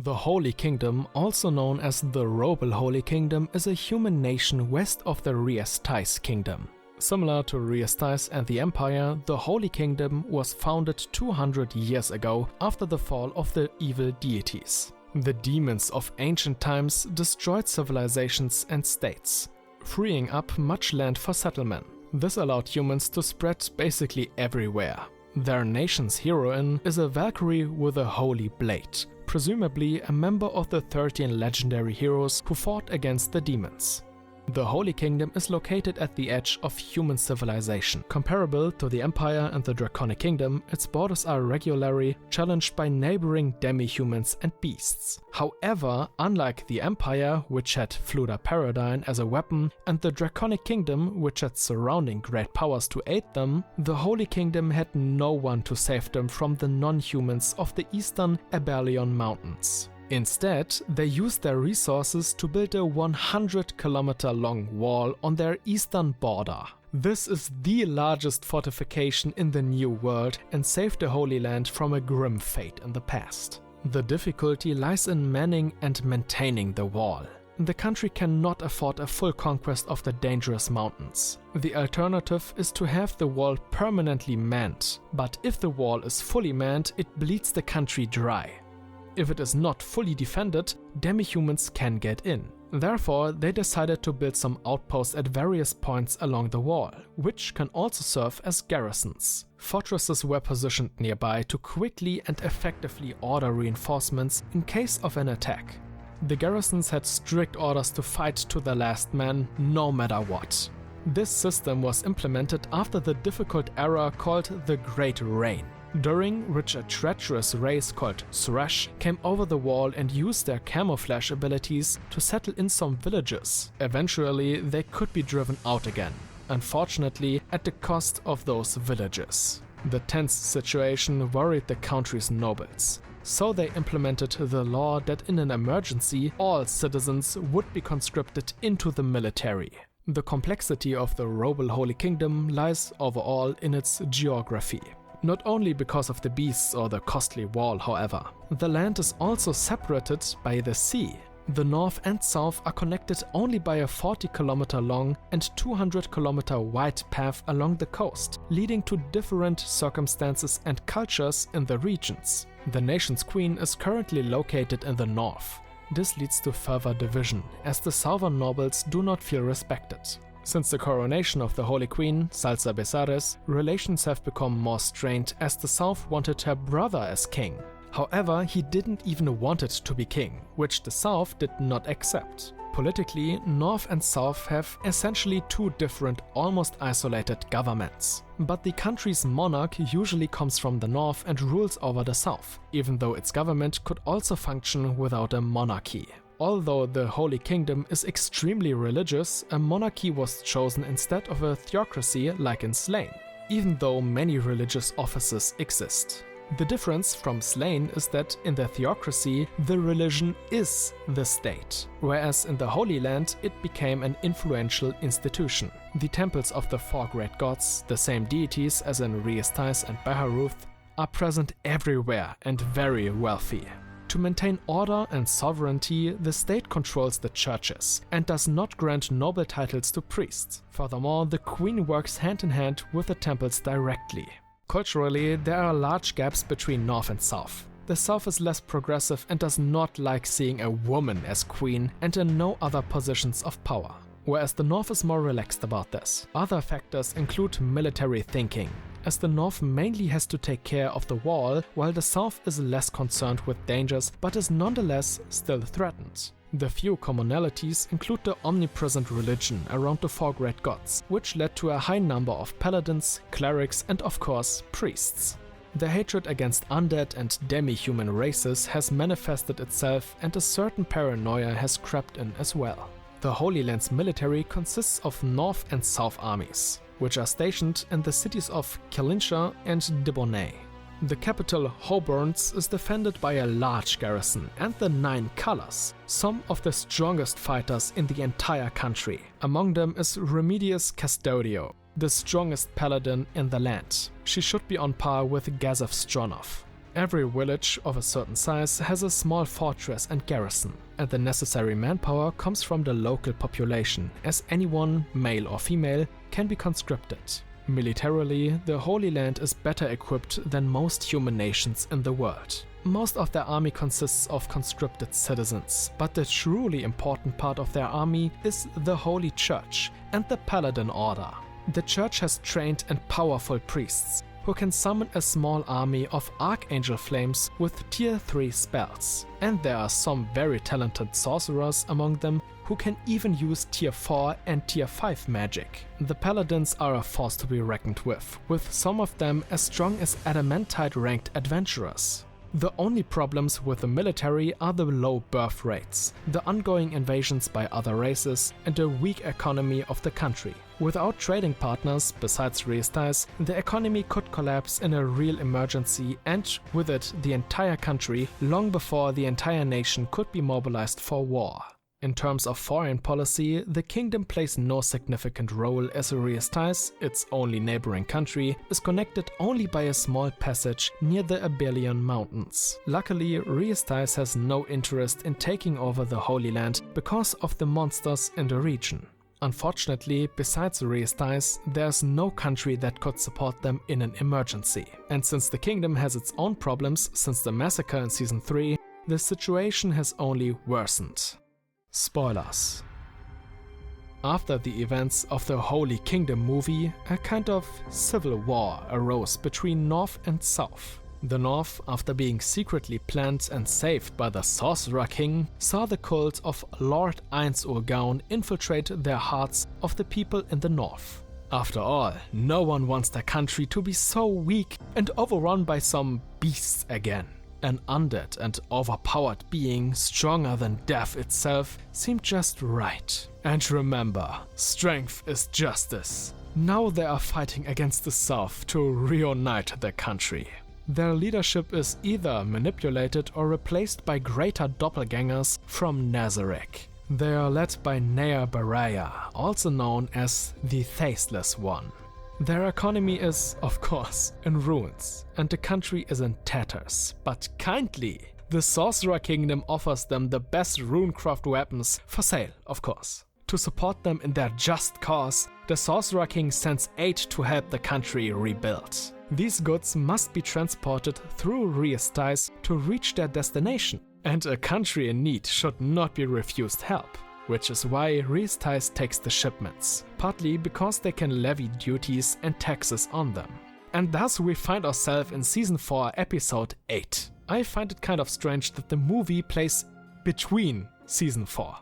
The Holy Kingdom, also known as the Roble Holy Kingdom, is a human nation west of the Riestais Kingdom. Similar to Riestais and the Empire, the Holy Kingdom was founded 200 years ago after the fall of the evil deities. The demons of ancient times destroyed civilizations and states, freeing up much land for settlement. This allowed humans to spread basically everywhere. Their nation's heroine is a Valkyrie with a holy blade, presumably a member of the 13 legendary heroes who fought against the demons. The Holy Kingdom is located at the edge of human civilization. Comparable to the Empire and the Draconic Kingdom, its borders are regularly challenged by neighboring demi-humans and beasts. However, unlike the Empire, which had Fluda Paradine as a weapon, and the Draconic Kingdom, which had surrounding great powers to aid them, the Holy Kingdom had no one to save them from the non-humans of the eastern Abelion Mountains. Instead, they used their resources to build a 100-kilometer-long wall on their eastern border. This is the largest fortification in the New World and saved the Holy Land from a grim fate in the past. The difficulty lies in manning and maintaining the wall. The country cannot afford a full conquest of the dangerous mountains. The alternative is to have the wall permanently manned, but if the wall is fully manned, it bleeds the country dry. If it is not fully defended, demi-humans can get in. Therefore, they decided to build some outposts at various points along the wall, which can also serve as garrisons. Fortresses were positioned nearby to quickly and effectively order reinforcements in case of an attack. The garrisons had strict orders to fight to the last man, no matter what. This system was implemented after the difficult era called the Great Rain, during which a treacherous race called Suresh came over the wall and used their camouflage abilities to settle in some villages. Eventually, they could be driven out again, unfortunately at the cost of those villages. The tense situation worried the country's nobles, so they implemented the law that in an emergency, all citizens would be conscripted into the military. The complexity of the Roble Holy Kingdom lies overall in its geography. Not only because of the beasts or the costly wall, however. The land is also separated by the sea. The north and south are connected only by a 40-kilometer long and 200-kilometer wide path along the coast, leading to different circumstances and cultures in the regions. The nation's queen is currently located in the north. This leads to further division, as the southern nobles do not feel respected. Since the coronation of the Holy Queen, Salsa Besares, relations have become more strained as the South wanted her brother as king. However, he didn't even want it to be king, which the South did not accept. Politically, North and South have essentially two different, almost isolated governments. But the country's monarch usually comes from the North and rules over the South, even though its government could also function without a monarchy. Although the Holy Kingdom is extremely religious, a monarchy was chosen instead of a theocracy like in Slayn, even though many religious offices exist. The difference from Slayn is that in the theocracy, the religion is the state, whereas in the Holy Land it became an influential institution. The temples of the four great gods, the same deities as in Riestais and Baharuth, are present everywhere and very wealthy. To maintain order and sovereignty, the state controls the churches and does not grant noble titles to priests. Furthermore, the queen works hand in hand with the temples directly. Culturally, there are large gaps between North and South. The South is less progressive and does not like seeing a woman as queen and in no other positions of power, whereas the North is more relaxed about this. Other factors include military thinking, as the North mainly has to take care of the wall, while the South is less concerned with dangers but is nonetheless still threatened. The few commonalities include the omnipresent religion around the four great gods, which led to a high number of paladins, clerics and of course priests. The hatred against undead and demi-human races has manifested itself and a certain paranoia has crept in as well. The Holy Land's military consists of North and South armies, which are stationed in the cities of Kalinsha and Dibonais. The capital, Hoburns, is defended by a large garrison and the 9 colors, some of the strongest fighters in the entire country. Among them is Remedius Custodio, the strongest paladin in the land. She should be on par with Gazef Stronov. Every village of a certain size has a small fortress and garrison, and the necessary manpower comes from the local population, as anyone, male or female, can be conscripted. Militarily, the Holy Land is better equipped than most human nations in the world. Most of their army consists of conscripted citizens, but the truly important part of their army is the Holy Church and the Paladin Order. The Church has trained and powerful priests who can summon a small army of Archangel Flames with tier 3 spells, and there are some very talented sorcerers among them who can even use tier 4 and tier 5 magic. The Paladins are a force to be reckoned with some of them as strong as adamantite ranked adventurers. The only problems with the military are the low birth rates, the ongoing invasions by other races, and the weak economy of the country. Without trading partners besides Riestais, the economy could collapse in a real emergency and, with it, the entire country, long before the entire nation could be mobilized for war. In terms of foreign policy, the kingdom plays no significant role as Riestais, its only neighboring country, is connected only by a small passage near the Abelian Mountains. Luckily, Riestais has no interest in taking over the Holy Land because of the monsters in the region. Unfortunately, besides Riestais, there's no country that could support them in an emergency. And since the kingdom has its own problems since the massacre in Season 3, the situation has only worsened. Spoilers. After the events of the Holy Kingdom movie, a kind of civil war arose between North and South. The North, after being secretly planned and saved by the Sorcerer King, saw the cult of Lord Einsurgaun infiltrate their hearts of the people in the North. After all, no one wants their country to be so weak and overrun by some beasts again. An undead and overpowered being stronger than death itself seemed just right. And remember, strength is justice. Now they are fighting against the South to reunite the country. Their leadership is either manipulated or replaced by greater doppelgangers from Nazareth. They are led by Nea Baraya, also known as the Faceless One. Their economy is, of course, in ruins, and the country is in tatters. But kindly, the Sorcerer Kingdom offers them the best runecraft weapons, for sale, of course. To support them in their just cause, the Sorcerer King sends aid to help the country rebuild. These goods must be transported through Riestais to reach their destination, and a country in need should not be refused help. Which is why Riestais takes the shipments, partly because they can levy duties and taxes on them. And thus we find ourselves in Season 4, Episode 8. I find it kind of strange that the movie plays between Season 4.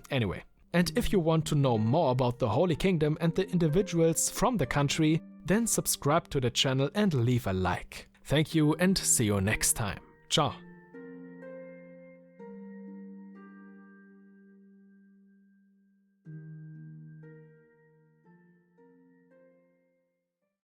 Anyway. And if you want to know more about the Holy Kingdom and the individuals from the country, then subscribe to the channel and leave a like. Thank you and see you next time. Ciao.